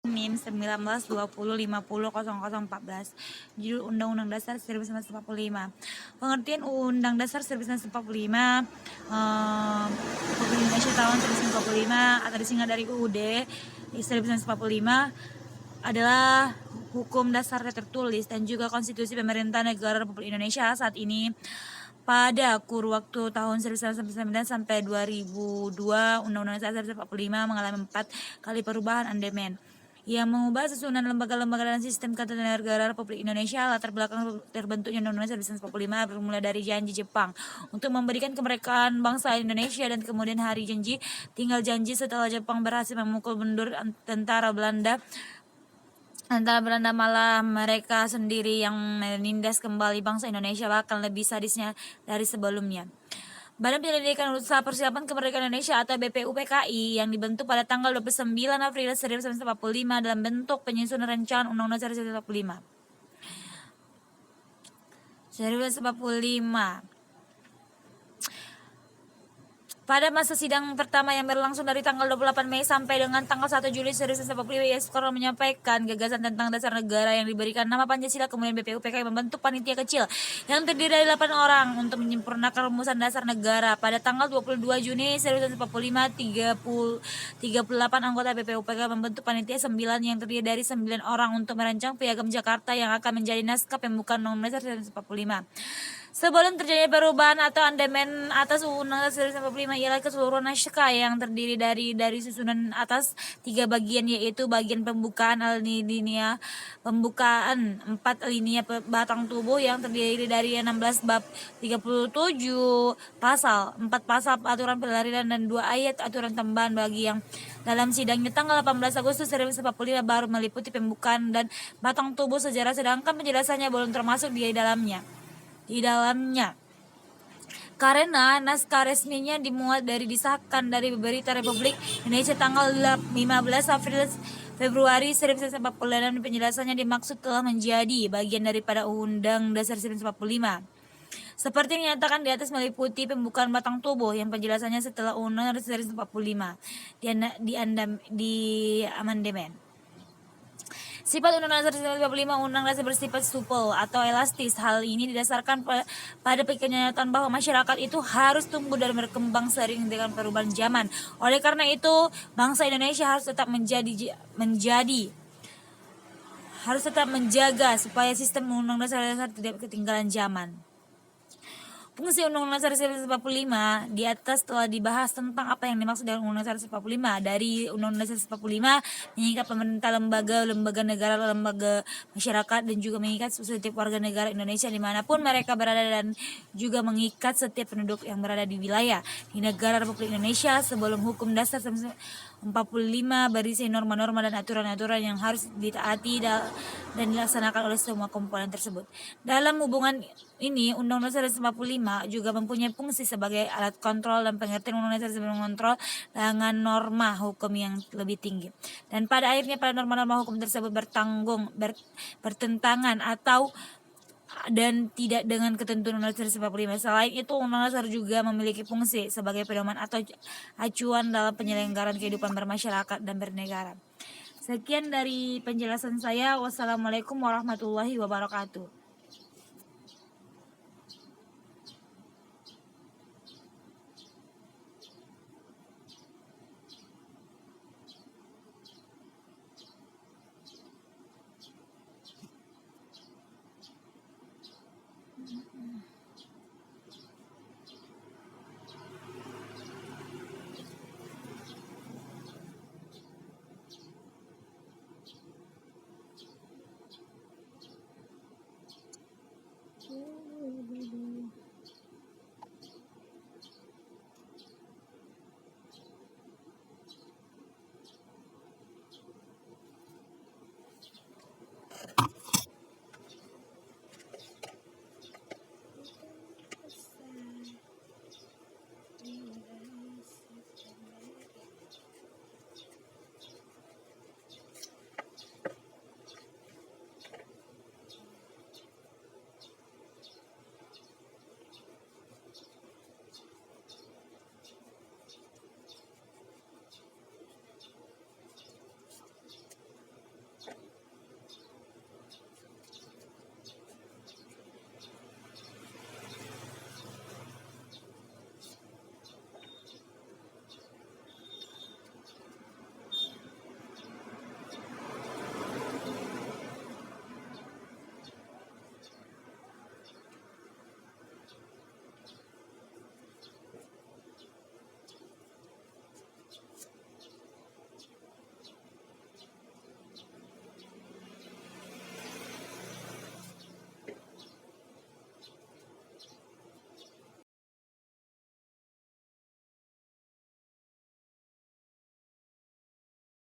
NIM 1920500014. Judul Undang-Undang Dasar 1945. Pengertian Undang Dasar 1945, Republik Indonesia tahun 1945 atau disingkat dari UUD 1945 adalah hukum dasar tertulis dan juga konstitusi pemerintah negara Republik Indonesia saat ini. Pada kurun waktu tahun 1999 sampai 2002, Undang-Undang Dasar 1945 mengalami 4 kali perubahan amandemen yang mengubah susunan lembaga-lembaga dan sistem ketatanegaraan Republik Indonesia. Latar belakang terbentuknya Undang-Undang 1945 bermula dari janji Jepang untuk memberikan kemerdekaan bangsa Indonesia, dan kemudian hari janji tinggal janji setelah Jepang berhasil memukul mundur tentara Belanda. Malah mereka sendiri yang menindas kembali bangsa Indonesia, bahkan lebih sadisnya dari sebelumnya. Badan Penyelidikan Usaha Persiapan Kemerdekaan Indonesia atau BPUPKI yang dibentuk pada tanggal 29 April 1945 dalam bentuk penyusunan rancangan Undang-Undang 1945. Pada masa sidang pertama yang berlangsung dari tanggal 28 Mei sampai dengan tanggal 1 Juli 1945, Soekarno menyampaikan gagasan tentang dasar negara yang diberikan nama Pancasila. Kemudian BPUPKI membentuk panitia kecil yang terdiri dari 8 orang untuk menyempurnakan rumusan dasar negara. Pada tanggal 22 Juni 1945, 38 anggota BPUPKI membentuk panitia 9 yang terdiri dari 9 orang untuk merancang Piagam Jakarta yang akan menjadi naskah pembukaan Undang-Undang 1945. Sebelum terjadi perubahan atau amandemen atas Undang-Undang 1945 ialah keseluruhan naskah yang terdiri dari susunan atas 3 bagian, yaitu bagian pembukaan alinea pembukaan, 4 alinea batang tubuh yang terdiri dari 16 bab, 37 pasal, 4 pasal aturan pelarian dan 2 ayat aturan tambahan. Bagi yang dalam sidangnya tanggal 18 Agustus 1945 baru meliputi pembukaan dan batang tubuh sejarah, sedangkan penjelasannya belum termasuk di dalamnya. Karena naskah resminya dimuat dari disahkan dari Berita Republik Indonesia tanggal 15 Februari 1946, dan penjelasannya dimaksud telah menjadi bagian daripada Undang Dasar 1945. Seperti yang dinyatakan di atas, meliputi pembukaan batang tubuh yang penjelasannya setelah Undang Dasar 1945 di amandemen. Sifat Undang-Undang Dasar 1945, Undang Dasar bersifat supel atau elastis. Hal ini didasarkan pada kenyataan bahwa masyarakat itu harus tumbuh dan berkembang seiring dengan perubahan zaman. Oleh karena itu, bangsa Indonesia harus tetap menjaga supaya sistem Undang-Undang Dasar tidak ketinggalan zaman. Fungsi Undang-Undang Dasar 1945 di atas telah dibahas tentang apa yang dimaksud dengan Undang-Undang Dasar 1945. Dari Undang-Undang Dasar 1945 mengikat pemerintah, lembaga negara, lembaga masyarakat, dan juga mengikat setiap warga negara Indonesia dimanapun mereka berada, dan juga mengikat setiap penduduk yang berada di wilayah di negara Republik Indonesia. Sebelum Hukum Dasar 1945 berisi norma-norma dan aturan-aturan yang harus ditaati dan dilaksanakan oleh semua komponen tersebut. Dalam hubungan ini, Undang-Undang Dasar 1945 juga mempunyai fungsi sebagai alat kontrol dan pengertian Undang-Undang Dasar mengontrol dengan norma hukum yang lebih tinggi. Dan pada akhirnya pada norma-norma hukum tersebut bertentangan atau dan tidak dengan ketentuan Undang-Undang Dasar 1945. Selain itu, Undang-Undang Dasar juga memiliki fungsi sebagai pedoman atau acuan dalam penyelenggaraan kehidupan bermasyarakat dan bernegara. Sekian dari penjelasan saya. Wassalamualaikum warahmatullahi wabarakatuh.